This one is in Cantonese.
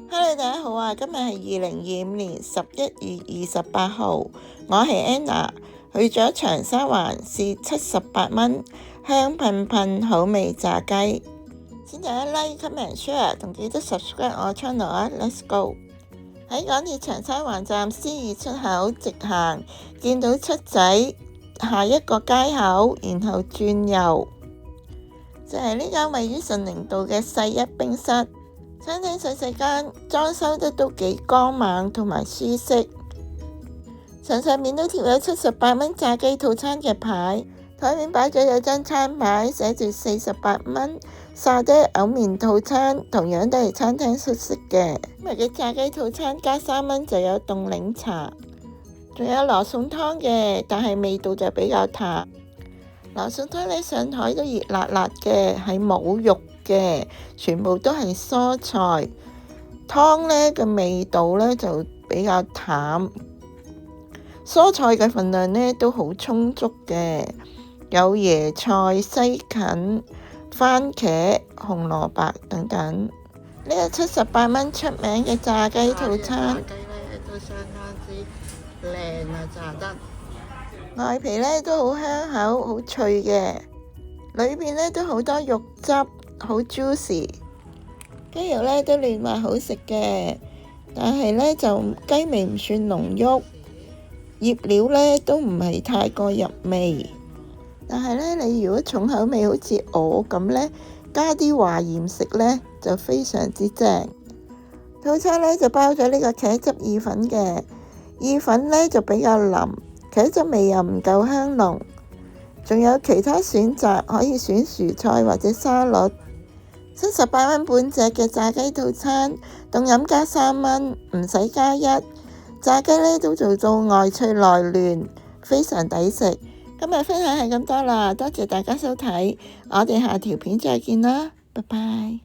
Hello，大家好啊！今日係2025年11月28號，我係 Anna， 去咗長沙灣試78蚊香噴噴好味炸雞。請大家 like、comment、share 同記得 subscribe 我 channel 啊 ！Let's go！ 喺港鐵長沙灣站 C2 出口直行，見到七仔，下一個街口，然後轉右，就係呢間位於順寧道嘅世一冰室。餐廳細細間，裝修得都幾光猛同埋舒適。牆上面都貼有78蚊炸雞套餐嘅牌，台面擺咗有張餐牌，寫住48蚊沙爹牛麵套餐，同樣都係餐廳出色嘅。今日嘅炸雞套餐加3蚊就有凍檸茶，仲有羅宋湯嘅，但係味道就比較淡。羅宋湯呢上台都熱辣辣嘅，係冇肉嘅，全部都係蔬菜。湯呢嘅味道呢就比較淡，蔬菜嘅份量呢都好充足嘅，有椰菜、西芹、番茄、紅蘿蔔等等。呢個78蚊出名嘅炸雞套餐，炸雞呢都相當之靚啊，炸得外皮呢都好香口，好脆嘅，裏面呢都好多肉汁，好 juicy。雞肉呢都嫩滑好食嘅，但係呢就雞味唔算濃郁，醃料呢都唔係太過入味。但係呢，你如果重口味好似我咁呢，加啲華鹽食呢就非常之正。套餐呢就包咗呢個茄汁意粉嘅，意粉呢就比較腍，茄汁味又唔夠香濃，仲有其他選擇，可以選薯菜或者沙律。78蚊半隻嘅炸雞套餐，凍飲加3蚊，唔使加1。炸雞呢都做到外脆內嫩，非常抵食。今日分享係咁多啦，多謝大家收睇，我哋下條片再見啦，拜拜。